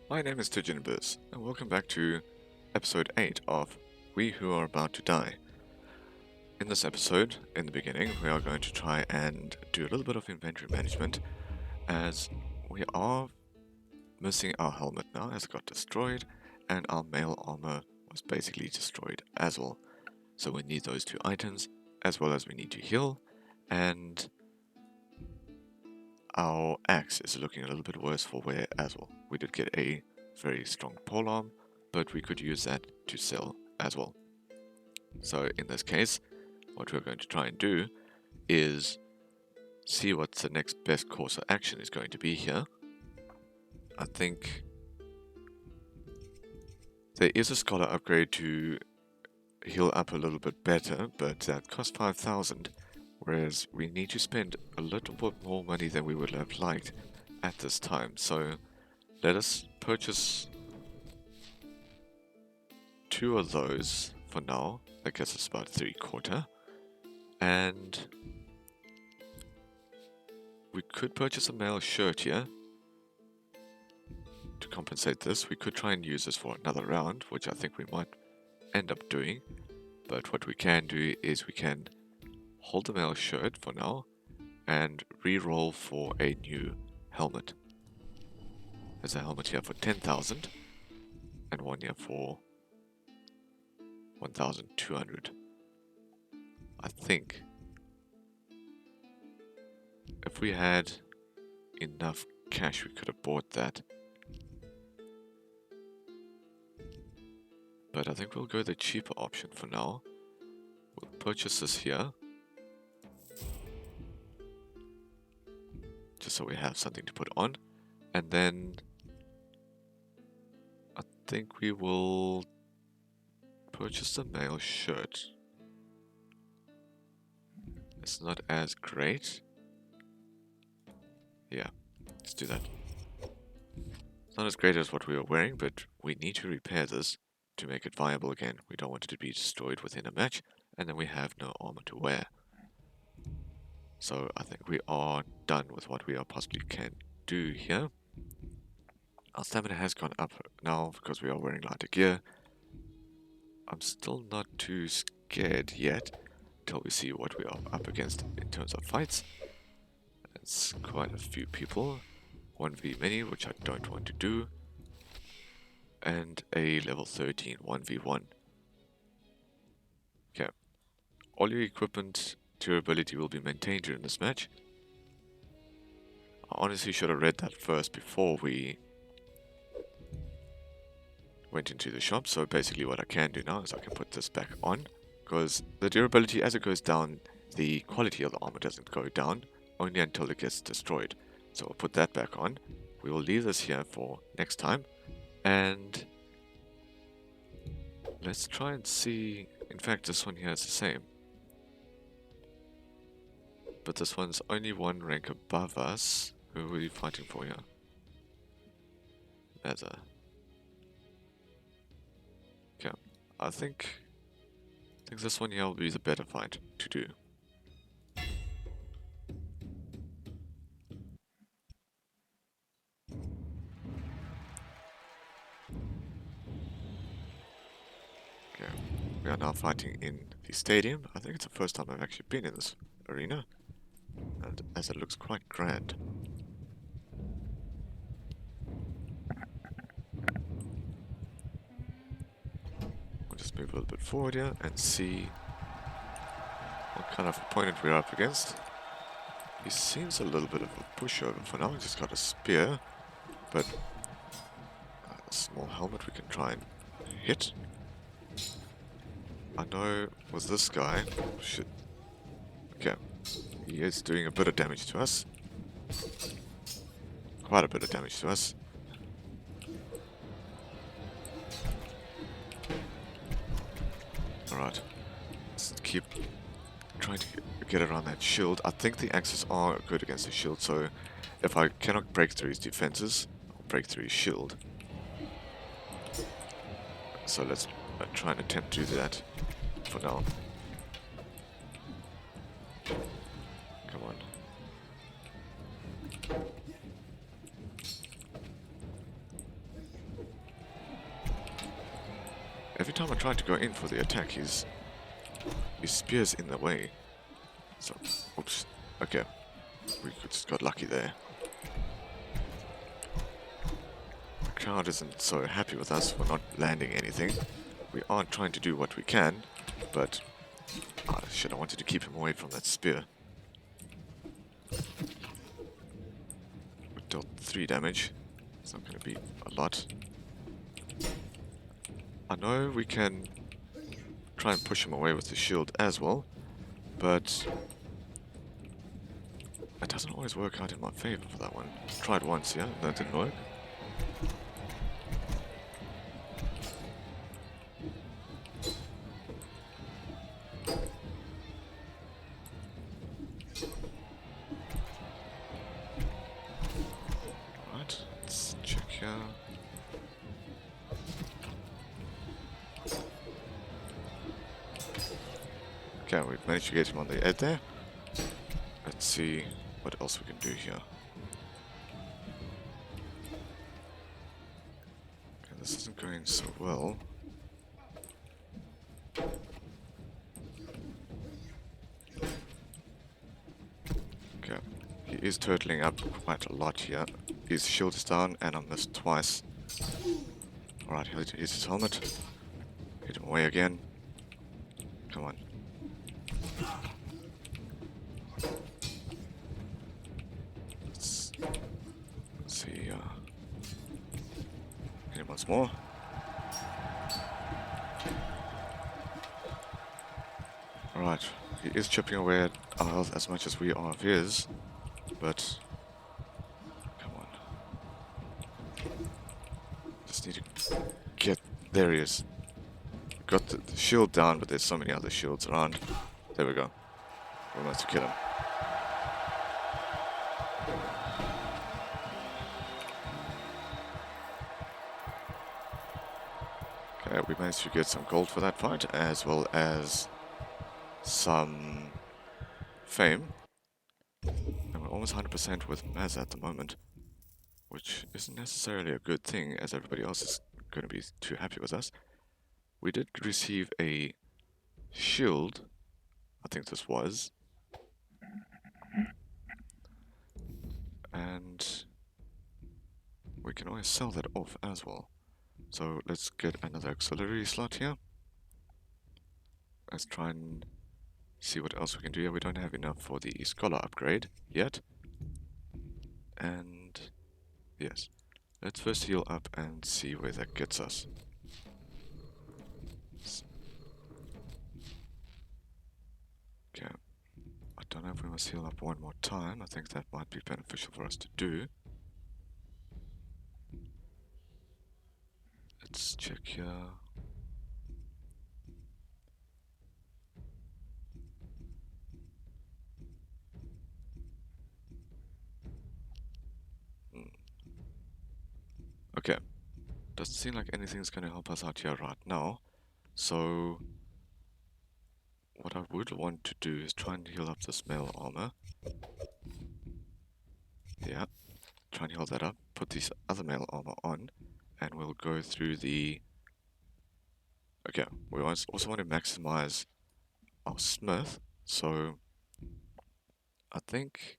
My name is disheartened, and welcome back to episode 8 of We Who Are About to Die. In this episode, in the beginning, we are going to try and do a little bit of inventory management, as we are missing our helmet now as it got destroyed, and our mail armor was basically destroyed as well. So we need those two items, as well as we need to heal, and our axe is looking a little bit worse for wear as well. We did get a very strong polearm, but we could use that to sell as well. So in this case, what we're going to try and do is see what the next best course of action is going to be here. I think there is a scholar upgrade to heal up a little bit better, but that costs 5,000, whereas we need to spend a little bit more money than we would have liked at this time. So let us purchase 2 of those for now. That gets us about 3/4. And we could purchase a mail shirt here to compensate this. We could try and use this for another round, which I think we might end up doing. But what we can do is we can hold the mail shirt for now and re-roll for a new helmet. There's a helmet here for 10,000 and one here for 1,200. I think if we had enough cash, we could have bought that. But I think we'll go the cheaper option for now. We'll purchase this here, just so we have something to put on. And then I think we will purchase the mail shirt. It's not as great. Yeah, let's do that. It's not as great as what we were wearing, but we need to repair this to make it viable again. We don't want it to be destroyed within a match, and then we have no armor to wear. So I think we are done with what we are possibly can do here. Our stamina has gone up now because we are wearing lighter gear. I'm still not too scared yet until we see what we are up against in terms of fights. It's quite a few people. 1v many, which I don't want to do. And a level 13 1v1. Okay. All your equipment durability will be maintained during this match. I honestly should have read that first before we went into the shop. So basically what I can do now is I can put this back on, because the durability, as it goes down, the quality of the armor doesn't go down, only until it gets destroyed. So I'll put that back on. We will leave this here for next time. And let's try and see. In fact, this one here is the same. But this one's only one rank above us. Who are we fighting for here? Leather. Okay. I think this one here will be the better fight to do. Okay. We are now fighting in the stadium. I think it's the first time I've actually been in this arena, and as it looks quite grand. We'll just move a little bit forward here and see what kind of opponent we're up against. He seems a little bit of a pushover for now. He's just got a spear, but a small helmet we can try and hit. I know with this guy, shit. Okay, he is doing a bit of damage to us. Quite a bit of damage to us. Alright, let's keep trying to get around that shield. I think the axes are good against the shield, so if I cannot break through his defenses, I'll break through his shield. So let's try and attempt to do that for now. Come on. Every time I try to go in for the attack, his spear's in the way. So, oops. Okay, we just got lucky there. The crowd isn't so happy with us for not landing anything. We are trying to do what we can, but shit, I wanted to keep him away from that spear. We dealt 3 damage. It's not going to be a lot. I know we can try and push him away with the shield as well, but it doesn't always work out in my favor for that one. Tried once, yeah, that didn't work. Alright, let's check here. Okay, we've managed to get him on the edge there. Let's see what else we can do here. Okay, this isn't going so well. Okay, he is turtling up quite a lot here. His shield is down and I missed twice. Alright, here's his helmet. Hit him away again. Come on. Let's see, hit him once more. Alright, he is chipping away at our health as much as we are of his, but come on. Just need to get, there he is. Got the shield down, but there's so many other shields around. There we go. We managed to kill him. Okay, we managed to get some gold for that fight, as well as some fame. And we're almost 100% with Maz at the moment, which isn't necessarily a good thing, as everybody else is going to be too happy with us. We did receive a shield, I think this was, and we can always sell that off as well. So let's get another auxiliary slot here. Let's try and see what else we can do here. We don't have enough for the scholar upgrade yet. And yes, let's first heal up and see where that gets us. Okay, I don't know if we must heal up one more time. I think that might be beneficial for us to do. Let's check here. Okay, doesn't seem like anything's going to help us out here right now. So what I would want to do is try and heal up this mail armor. Yeah, try and heal that up. Put this other mail armor on, and we'll go through the... Okay, we also want to maximize our smith, so I think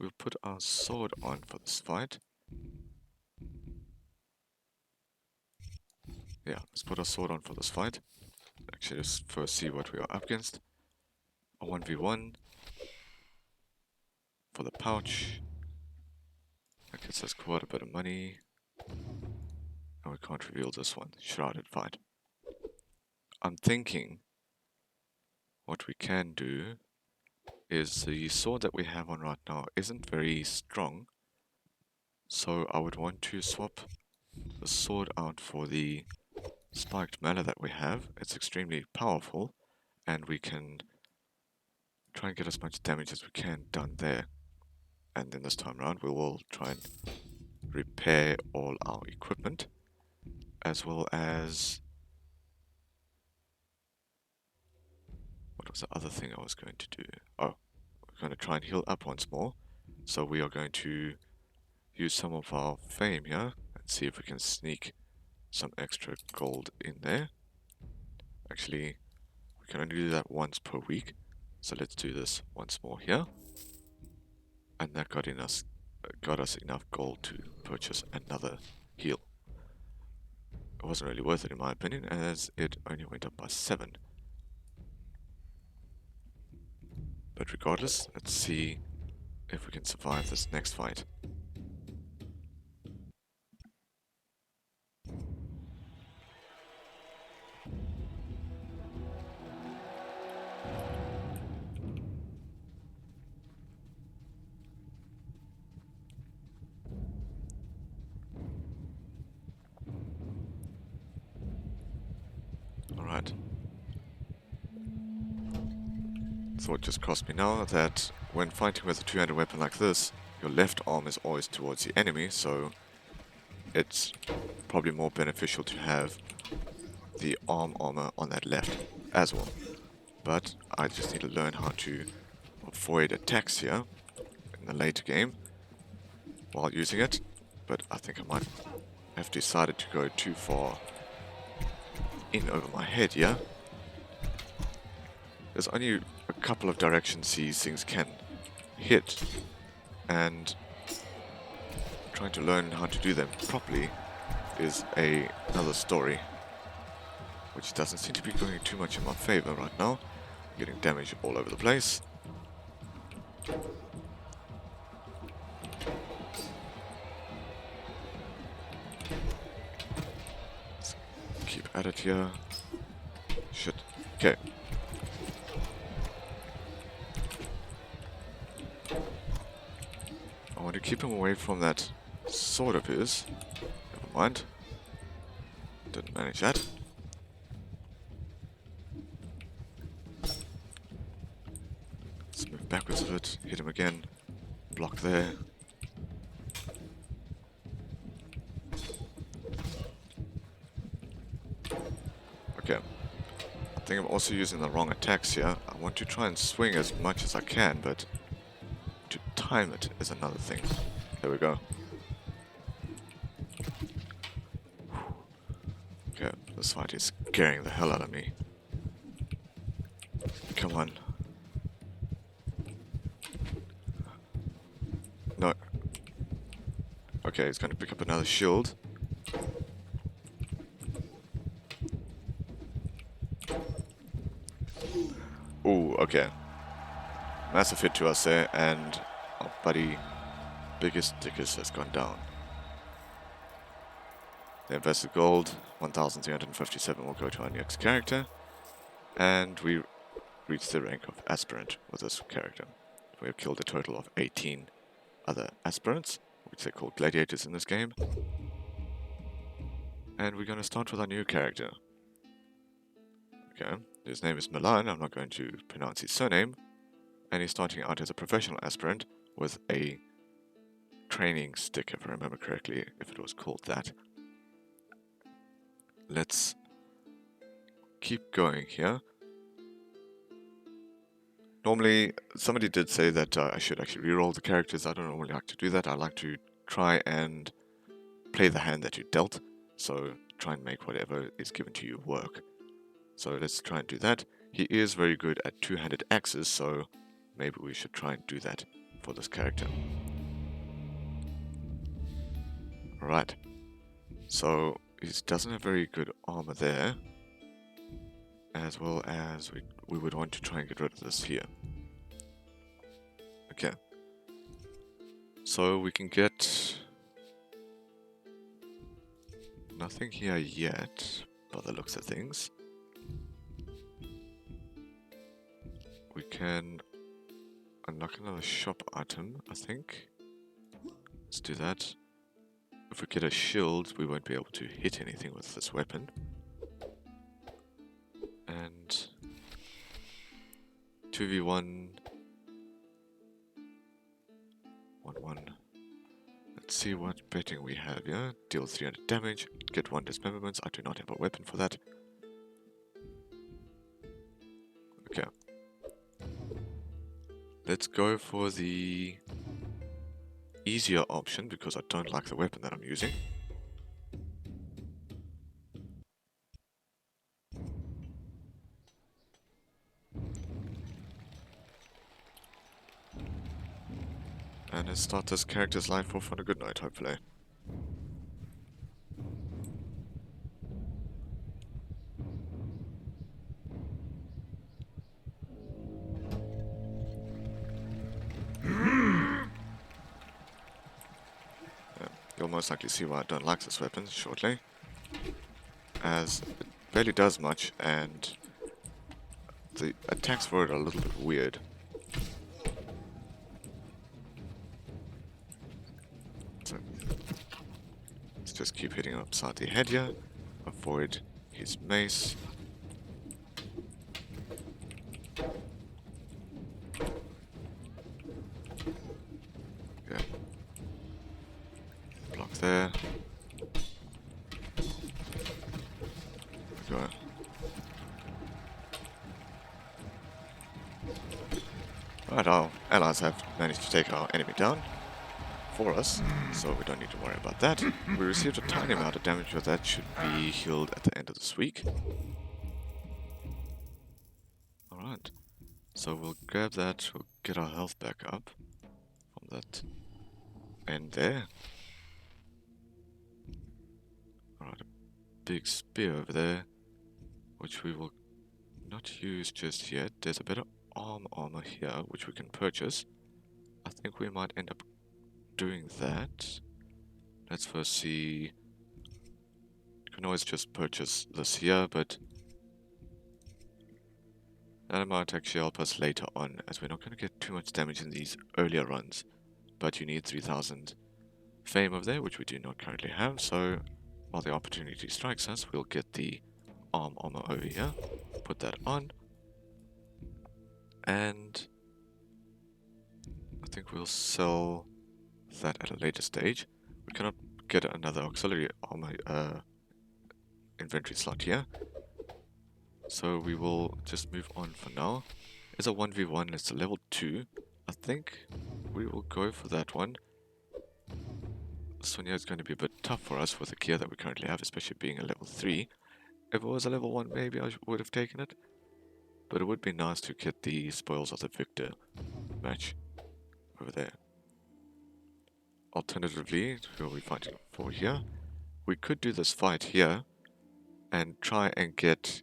we'll put our sword on for this fight. Yeah, let's put our sword on for this fight. Actually, let's first see what we are up against. A 1v1 for the pouch. That gets us quite a bit of money. And we can't reveal this one. Shrouded fight. I'm thinking what we can do is the sword that we have on right now isn't very strong. So I would want to swap the sword out for the spiked mallet that we have. It's extremely powerful, and we can try and get as much damage as we can done there. And then this time around we will try and repair all our equipment, as well as... what was the other thing I was going to do? Oh, we're going to try and heal up once more. So we are going to use some of our fame here and see if we can sneak some extra gold in there. Actually, we can only do that once per week. So let's do this once more here. And that got us enough gold to purchase another heal. It wasn't really worth it in my opinion, as it only went up by 7. But regardless, let's see if we can survive this next fight. Alright. Thought just crossed me now that when fighting with a two-handed weapon like this, your left arm is always towards the enemy, so it's probably more beneficial to have the armor on that left as well. But I just need to learn how to avoid attacks here in the later game while using it. But I think I might have decided to go too far in over my head here. There's only a couple of directions these things can hit, and trying to learn how to do them properly is another story, which doesn't seem to be going too much in my favor right now. Getting damage all over the place. Let's keep at it here. Shit. Okay. I want to keep him away from that sword of his. Never mind. Didn't manage that. Let's move backwards a bit. Hit him again. Block there. Okay. I think I'm also using the wrong attacks here. I want to try and swing as much as I can, but to time it is another thing. There we go. Okay, this fight is scaring the hell out of me. Come on. No. Okay, he's going to pick up another shield. Ooh, okay. Massive hit to us there, and our buddy Biggest Dickus has gone down. The invested gold, 1,357, will go to our next character, and we reach the rank of aspirant with this character. We have killed a total of 18 other aspirants, which they call gladiators in this game. And we're going to start with our new character. Okay, his name is Milan, I'm not going to pronounce his surname, and he's starting out as a professional aspirant with a training stick, if I remember correctly, if it was called that. Let's keep going here. Normally, somebody did say that I should actually reroll the characters. I don't normally like to do that. I like to try and play the hand that you dealt, so try and make whatever is given to you work. So let's try and do that. He is very good at two-handed axes, so maybe we should try and do that for this character. Alright, so he doesn't have very good armor there, as well as we would want to try and get rid of this here. Okay, so we can get nothing here yet, by the looks of things. We can unlock another shop item, I think. Let's do that. If we get a shield, we won't be able to hit anything with this weapon. And 2v1 1-1. Let's see what betting we have here. Deal 300 damage, get 1 dismemberment. I do not have a weapon for that. Okay. Let's go for the easier option because I don't like the weapon that I'm using. and start this character's life off on a good note, hopefully. You'll most likely see why I don't like this weapon shortly, as it barely does much, and the attacks for it are a little bit weird. So, let's just keep hitting him upside the head here, avoid his mace. Yeah. Block there. Go. Right, our allies have managed to take our enemy down for us, so we don't need to worry about that. We received a tiny amount of damage, but that should be healed at the end of this week. Alright, so we'll grab that, we'll get our health back up from that end there. Alright, a big spear over there, which we will not use just yet. There's a bit of armor here, which we can purchase. I think we might end up doing that. Let's first see. You can always just purchase this here, but that might actually help us later on, as we're not going to get too much damage in these earlier runs. But you need 3000 fame over there, which we do not currently have, so while the opportunity strikes us, we'll get the armor over here, put that on, and I think we'll sell that at a later stage. We cannot get another auxiliary armor inventory slot here, so we will just move on for now. It's a 1v1, it's a level 2. I think we will go for that one. This one here is going to be a bit tough for us with the gear that we currently have, especially being a level 3. If it was a level 1, maybe I would have taken it. But it would be nice to get the spoils of the victor match over there. Alternatively, who are we fighting for here? We could do this fight here and try and get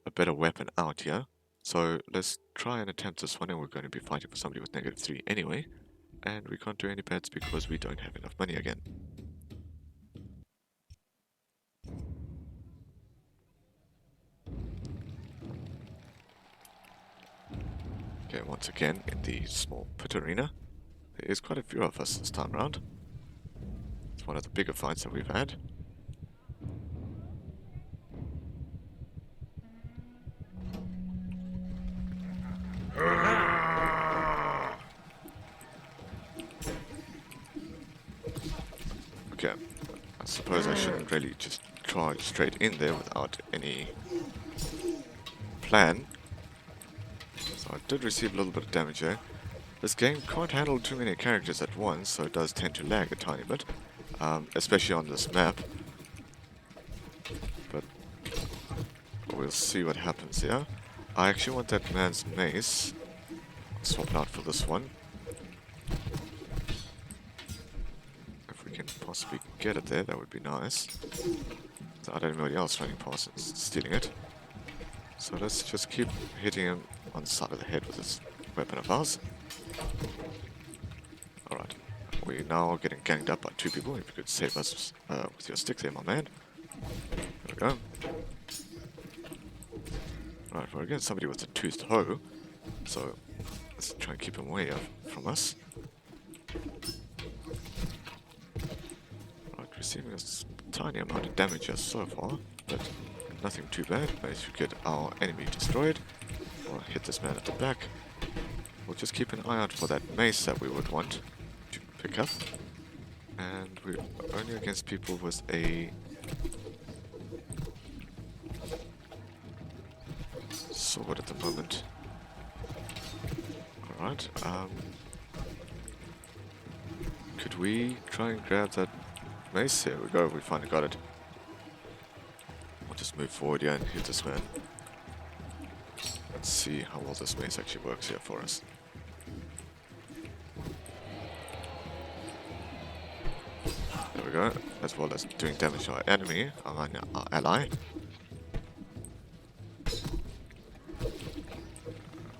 a better weapon out here. So let's try and attempt this one, and we're going to be fighting for somebody with -3 anyway. And we can't do any bets because we don't have enough money again. Okay, once again in the small pit arena. There is quite a few of us this time around. It's one of the bigger fights that we've had. Okay, I suppose I shouldn't really just charge straight in there without any plan. So I did receive a little bit of damage there. This game can't handle too many characters at once, so it does tend to lag a tiny bit, especially on this map. But we'll see what happens here. I actually want that man's mace. I'll swap it out for this one. If we can possibly get it there, that would be nice. Without anybody else running past and stealing it. So let's just keep hitting him on the side of the head with this weapon of ours. Alright, we now are getting ganged up by 2 people. If you could save us with your stick there, my man. There we go. Right, we're against somebody with a toothed hoe, so let's try and keep him away from us. Right, receiving a tiny amount of damage just so far, but nothing too bad. Managed to get our enemy destroyed, or hit this man at the back. We'll just keep an eye out for that mace that we would want to pick up. And we're only against people with a sword at the moment. Alright, could we try and grab that mace? Here we go, we finally got it. We'll just move forward here and hit this man. Let's see how well this mace actually works here for us. we go. As well as doing damage to our enemy, our ally.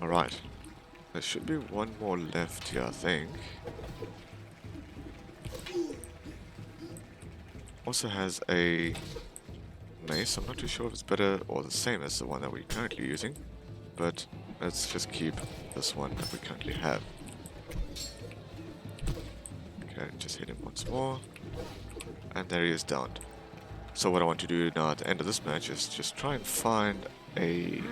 Alright. There should be one more left here, I think. Also has a mace. I'm not too sure if it's better or the same as the one that we're currently using. But let's just keep this one that we currently have. Okay, just hit him once more. And there he is downed. So what I want to do now at the end of this match is just try and find a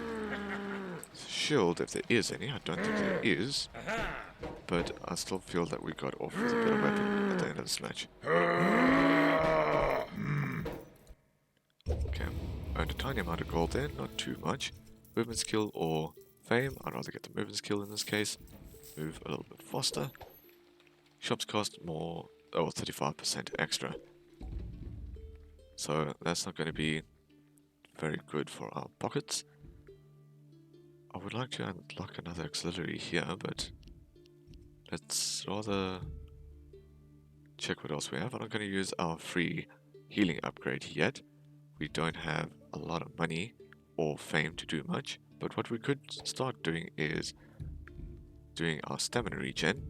shield, if there is any. I don't think there is. But I still feel that we got off with a better weapon at the end of this match. Okay, earned a tiny amount of gold there, not too much. Movement skill or fame. I'd rather get the movement skill in this case. Move a little bit faster. Shops cost more, 35% extra. So that's not going to be very good for our pockets. I would like to unlock another auxiliary here, but let's rather check what else we have. I'm not going to use our free healing upgrade yet. We don't have a lot of money or fame to do much, but what we could start doing is doing our stamina regen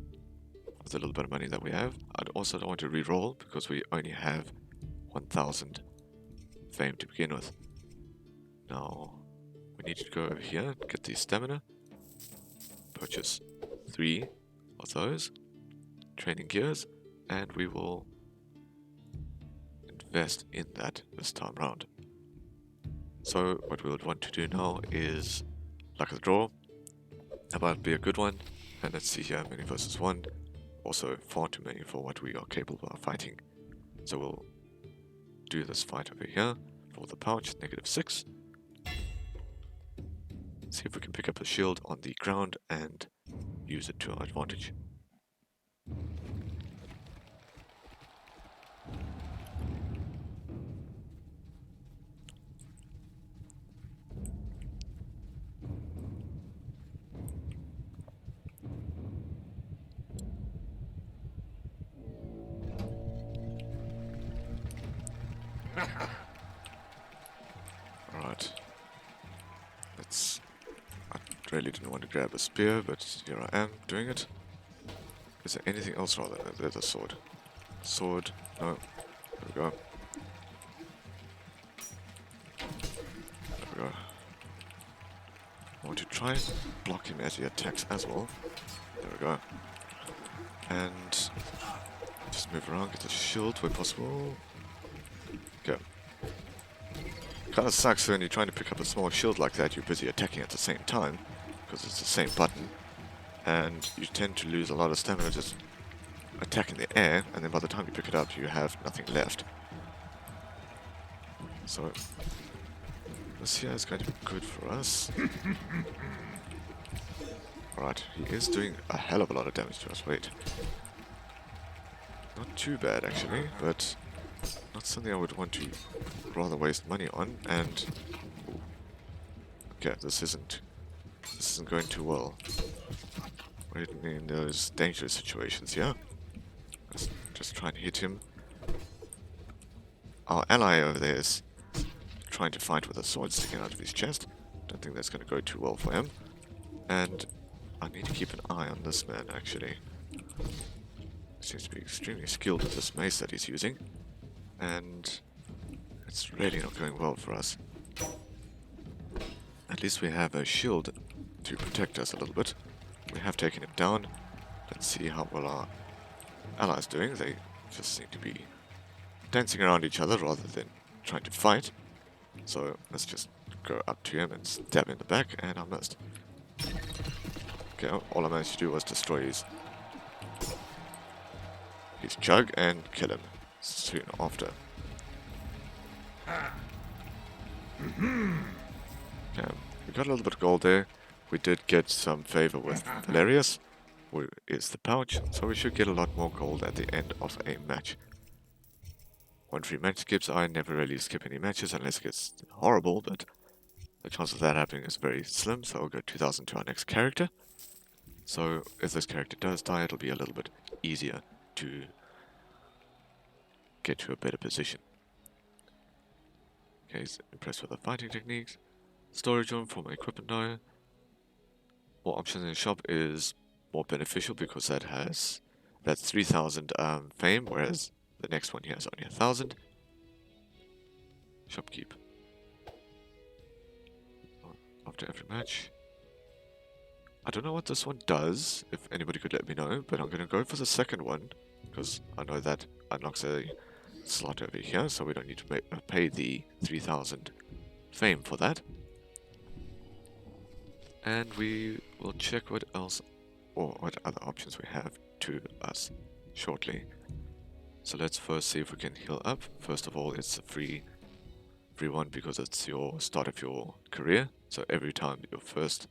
with a little bit of money that we have. I'd also don't want to re-roll because we only have 1000 fame to begin with. Now we need to go over here, get the stamina, purchase 3 of those training gears, and we will invest in that this time round. So what we would want to do now is luck of the draw. That might be a good one. And let's see here, many versus 1. Also far too many for what we are capable of fighting. So we'll do this fight over here for the pouch, -6. See if we can pick up a shield on the ground and use it to our advantage. Alright. I really didn't want to grab a spear, but here I am doing it. Is there anything else rather? There's a sword. Sword. No. There we go. There we go. I want to try and block him as he attacks as well. There we go. And just move around, get the shield where possible. Okay. Kind of sucks when you're trying to pick up a small shield like that, you're busy attacking at the same time, because it's the same button, and you tend to lose a lot of stamina just attacking the air, and then by the time you pick it up you have nothing left. So this here is going to be good for us. Alright, he is doing a hell of a lot of damage to us. Wait. Not too bad actually, but not something I would want to rather waste money on. And ooh. Okay, this isn't going too well. We're in those dangerous situations here. Let's just try and hit him. Our ally over there is trying to fight with a sword sticking out of his chest. Don't think that's going to go too well for him. And I need to keep an eye on this man actually. Seems to be extremely skilled with this mace that he's using. And it's really not going well for us. At least we have a shield to protect us a little bit. We have taken him down. Let's see how well our allies doing. They just seem to be dancing around each other rather than trying to fight. So let's just go up to him and stab him in the back, and I missed. Okay, all I managed to do was destroy his jug and kill him soon after. Okay, we got a little bit of gold there. We did get some favor with Valerius, who is the pouch, so we should get a lot more gold at the end of a match. 1 free match skips. I never really skip any matches unless it gets horrible, but the chance of that happening is very slim, so I'll go 2000 to our next character. So if this character does die, it'll be a little bit easier to get to a better position. Okay, he's impressed with the fighting techniques. Storage room for my equipment now. More options in the shop is more beneficial because that's 3,000 fame, whereas the next one here is only 1,000. Shopkeep. After every match. I don't know what this one does, if anybody could let me know, but I'm going to go for the second one, because I know that unlocks a slot over here, so we don't need to pay the 3,000 fame for that. And we will check what else, or what other options we have to us shortly. So let's first see if we can heal up. First of all, it's a free one because it's your start of your career, so every time your first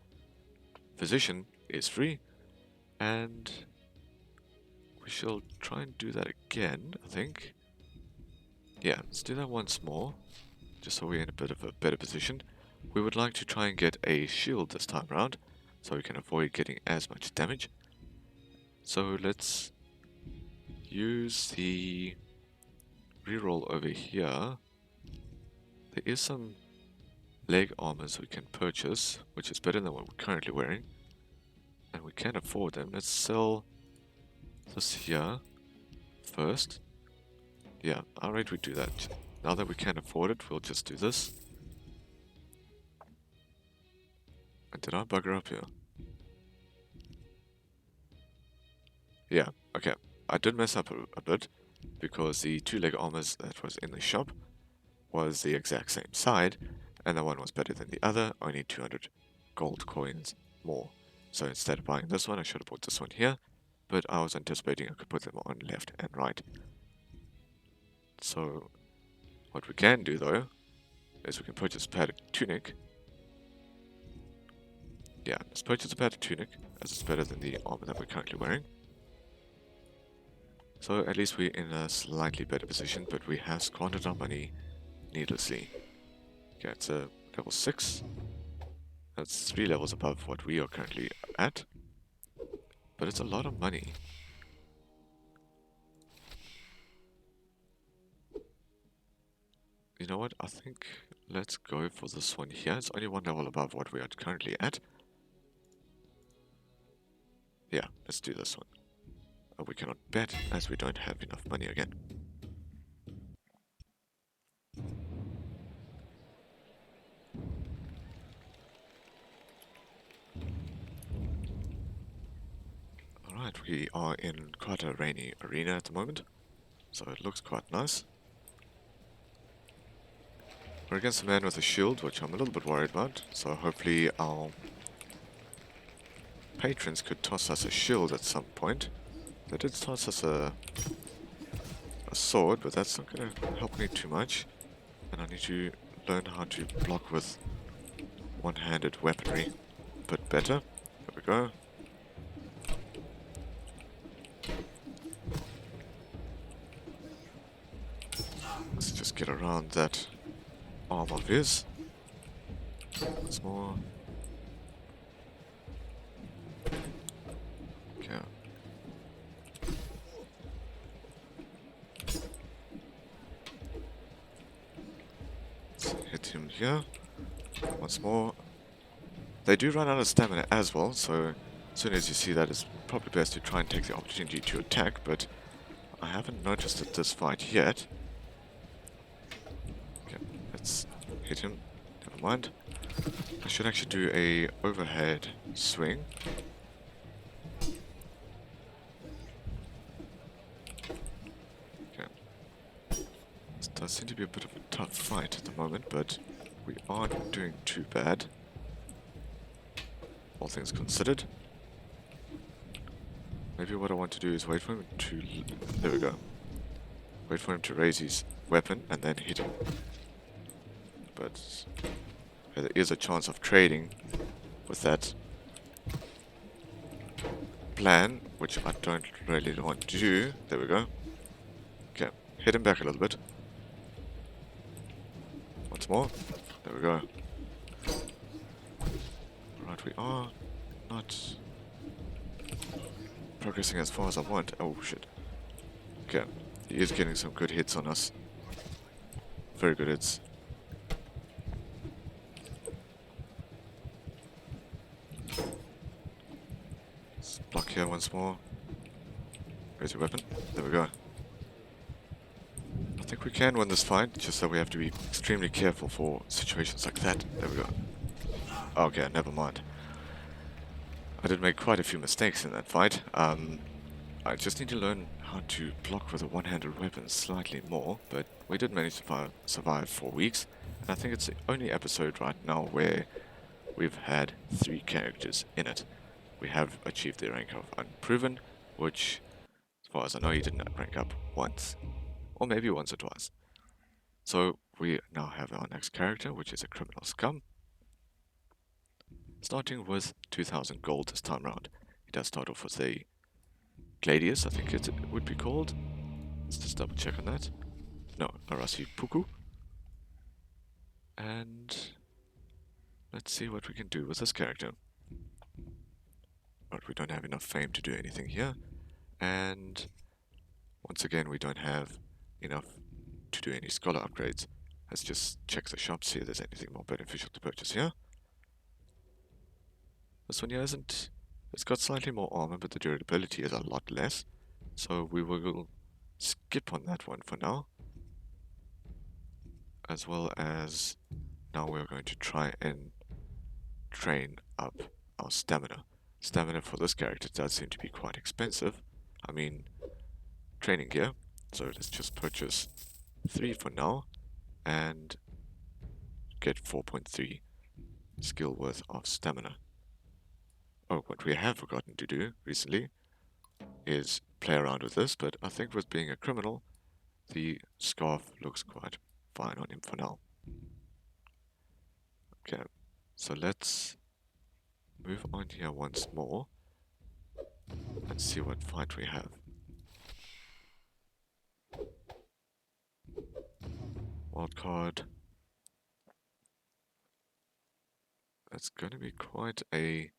physician is free, and we shall try and do that again, I think. Yeah, let's do that once more, just so we're in a bit of a better position. We would like to try and get a shield this time around, so we can avoid getting as much damage. So let's use the reroll over here. There is some leg armors we can purchase, which is better than what we're currently wearing. And we can afford them. Let's sell this here first. Yeah, alright, we do that. Now that we can afford it, we'll just do this. And did I bugger up here? Yeah, okay. I did mess up a bit, because the 2 leg armors that was in the shop was the exact same side, and the one was better than the other, only 200 gold coins more. So instead of buying this one, I should have bought this one here, but I was anticipating I could put them on left and right. So what we can do though, is we can purchase a padded tunic. Yeah, let's purchase a padded tunic, as it's better than the armor that we're currently wearing. So at least we're in a slightly better position, but we have squandered our money needlessly. Okay, it's a level 6. That's 3 levels above what we are currently at. But it's a lot of money. You know what? I think let's go for this one here. It's only 1 level above what we are currently at. Yeah, let's do this one. We cannot bet as we don't have enough money again. Alright, we are in quite a rainy arena at the moment, so it looks quite nice. We're against a man with a shield, which I'm a little bit worried about, so hopefully our patrons could toss us a shield at some point. They did toss us a sword, but that's not going to help me too much. And I need to learn how to block with one-handed weaponry a bit better. There we go. Let's just get around that arm of his. Once more. Okay. Let's hit him here. Once more. They do run out of stamina as well, so as soon as you see that, it's probably best to try and take the opportunity to attack, but I haven't noticed it this fight yet. Okay, let's hit him. Never mind. I should actually do a overhead swing. Okay. This does seem to be a bit of a tough fight at the moment, but we aren't doing too bad, all things considered. Maybe what I want to do is wait for him to... There we go. Wait for him to raise his weapon and then hit him. But there is a chance of trading with that plan, which I don't really want to do. There we go. Okay, hit him back a little bit. Once more. There we go. Right, we are not progressing as far as I want. Oh shit. Okay, He is getting some good hits on us. Very good hits. Let's block here once more. Where's your weapon? There we go. I think we can win this fight, just that we have to be extremely careful for situations like that. There we go. Okay, never mind. I did make quite a few mistakes in that fight. I just need to learn how to block with a one-handed weapon slightly more, but we did manage to survive 4 weeks, and I think it's the only episode right now where we've had 3 characters in it. We have achieved the rank of Unproven, which, as far as I know, he didn't rank up once, or maybe once or twice. So we now have our next character, which is a criminal scum, starting with 2,000 gold this time round. He does start off with a gladiators, I think it would be called. Let's just double check on that. No, Arasi Puku. And let's see what we can do with this character. But we don't have enough fame to do anything here. And once again, we don't have enough to do any scholar upgrades. Let's just check the shops, see if there's anything more beneficial to purchase here. This one here isn't. It's got slightly more armor, but the durability is a lot less. So we will skip on that one for now. As well as now we're going to try and train up our stamina. Stamina for this character does seem to be quite expensive. I mean, training gear. So let's just purchase 3 for now and get 4.3 skill worth of stamina. Oh, what we have forgotten to do recently is play around with this, but I think with being a criminal, the scarf looks quite fine on him for now. Okay, so let's move on here once more and see what fight we have. Wildcard. That's going to be quite a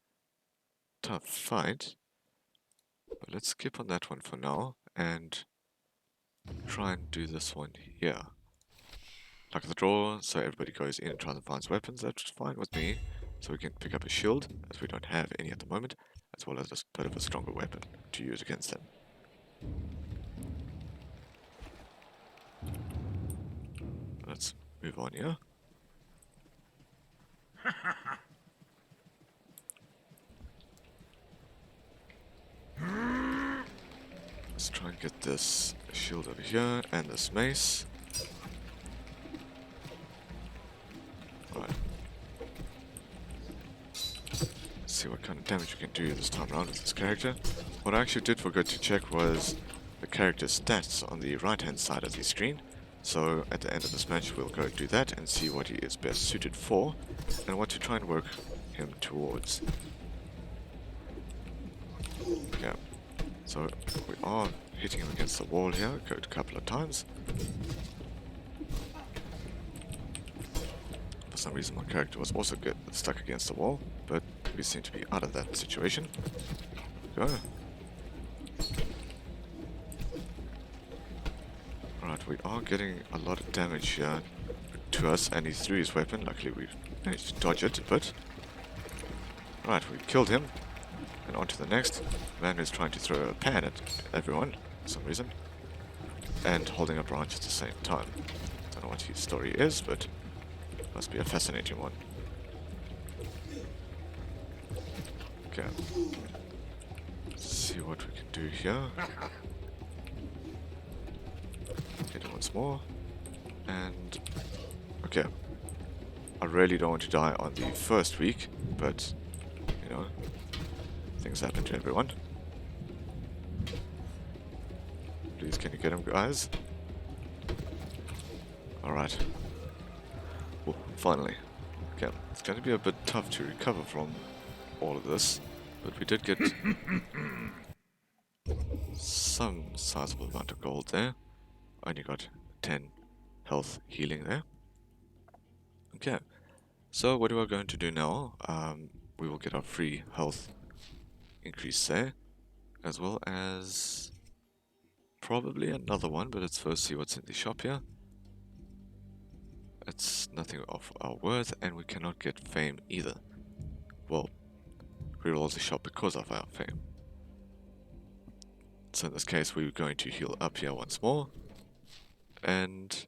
tough fight, but let's skip on that one for now and try and do this one here. Like the draw, so everybody goes in and tries to find weapons. That's fine with me, so we can pick up a shield, as we don't have any at the moment, as well as a bit of a stronger weapon to use against them. Let's move on here. Let's try and get this shield over here and this mace. Right. Let's see what kind of damage we can do this time around with this character. What I actually did forget to check was the character's stats on the right hand side of the screen. So at the end of this match we'll go do that and see what he is best suited for and what to try and work him towards. Yeah. So we are hitting him against the wall here, go a couple of times. For some reason my character was also stuck against the wall, but we seem to be out of that situation. Go. Right, we are getting a lot of damage here to us, and he threw his weapon. Luckily we managed to dodge it a bit. Right, we killed him. And on to the next. Man who's trying to throw a pan at everyone for some reason. And holding a branch at the same time. Don't know what his story is, but must be a fascinating one. Okay. Let's see what we can do here. Hit it once more. And okay. I really don't want to die on the first week, but you know, things happen to everyone. Please, can you get him, guys? Alright. Oh, finally. Okay, it's going to be a bit tough to recover from all of this, but we did get some sizable amount of gold there. Only got 10 health healing there. Okay, so what we are going to do now, we will get our free health increase there, as well as probably another one, but let's first see what's in the shop here. It's nothing of our worth, and we cannot get fame either. Well, reroll the shop because of our fame. So in this case, we're going to heal up here once more, and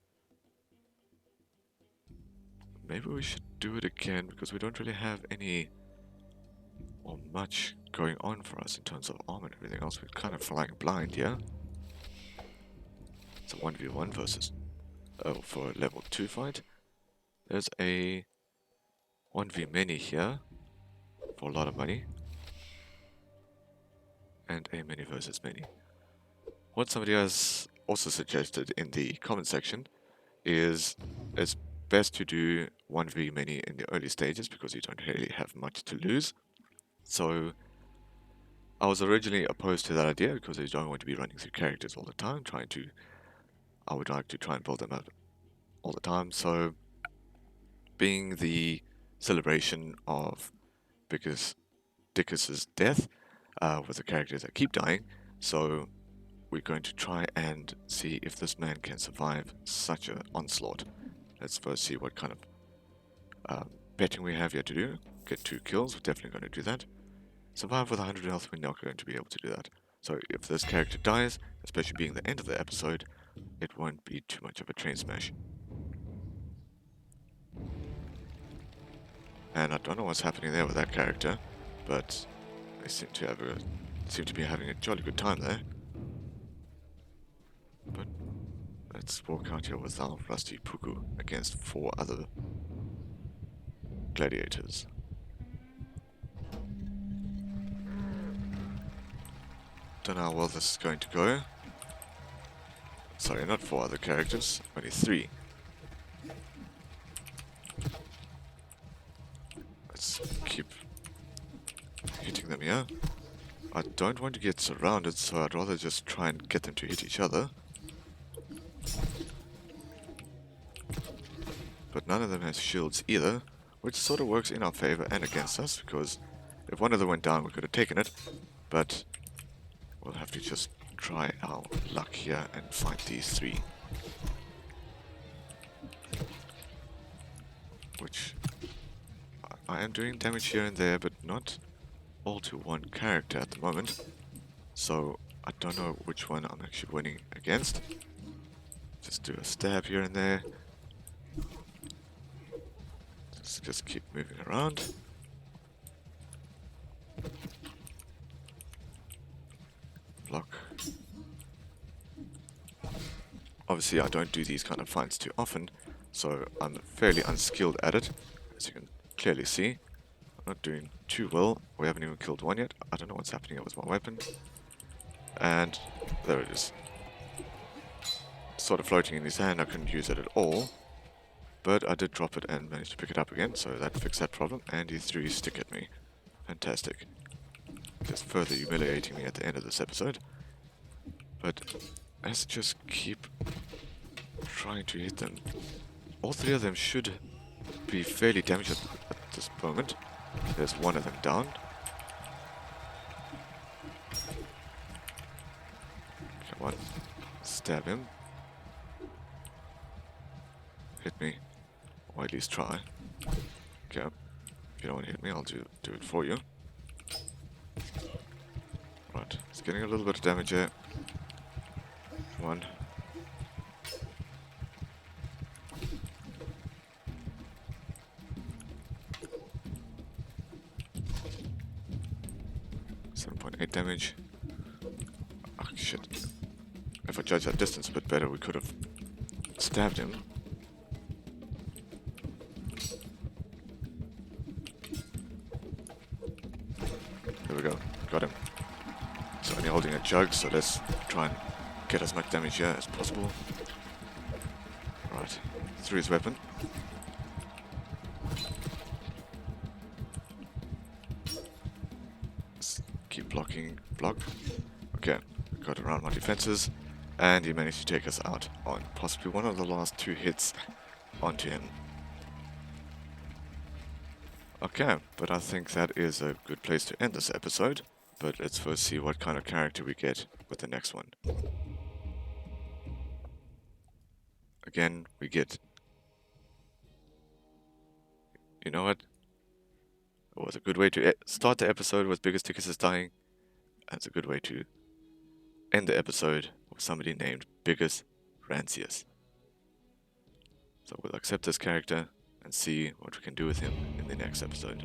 maybe we should do it again because we don't really have any or much going on for us in terms of armor and everything else. We're kind of flying blind here. It's a 1v1 versus for a level 2 fight. There's a 1v many here for a lot of money, and a many versus many. What somebody has also suggested in the comment section is it's best to do 1v many in the early stages because you don't really have much to lose. So I was originally opposed to that idea because I don't want to be running through characters all the time, I would like to try and build them up all the time. So being the celebration of Dickus's death with the characters that keep dying, so we're going to try and see if this man can survive such an onslaught. Let's first see what kind of betting we have here to do. Get 2 kills, we're definitely going to do that. Survive with 100 health, we're not going to be able to do that. So if this character dies, especially being the end of the episode, it won't be too much of a train smash. And I don't know what's happening there with that character, but they seem to be having a jolly good time there. But let's walk out here with our rusty puku against 4 other gladiators. Don't know how well this is going to go. Sorry, not 4 other characters, only 3. Let's keep hitting them here. I don't want to get surrounded, so I'd rather just try and get them to hit each other. But none of them has shields either, which sort of works in our favor and against us, because if one of them went down we could have taken it, but we'll have to just try our luck here and find these 3. Which I am doing damage here and there, but not all to one character at the moment. So I don't know which one I'm actually winning against. Just do a stab here and there. Just keep moving around. Block. Obviously I don't do these kind of fights too often, so I'm fairly unskilled at it, as you can clearly see. I'm not doing too well. We haven't even killed one yet. I don't know what's happening with my weapon. And there it is. Sort of floating in his hand, I couldn't use it at all. But I did drop it and managed to pick it up again, so that fixed that problem, and he threw his stick at me. Fantastic. Just further humiliating me at the end of this episode. But let's just keep trying to hit them. All 3 of them should be fairly damaged at this moment. There's one of them down. Come on. Stab him. Hit me. Or at least try. Okay. If you don't want to hit me, I'll do it for you. Right. It's getting a little bit of damage here. One. .8 damage. Oh shit. If I judge that distance a bit better, we could have stabbed him. There we go. Got him. He's only holding a jug, so let's try and get as much damage here as possible. Right. Threw his weapon. Let's keep blocking. Block. Okay. Got around my defenses. And he managed to take us out on possibly one of the last 2 hits onto him. Okay, but I think that is a good place to end this episode. But let's first see what kind of character we get with the next one. again, we get... You know what? It was a good way to start the episode with Biggest Tickus dying. That's a good way to end the episode with somebody named Biggest Rancius. So we'll accept this character and see what we can do with him in the next episode.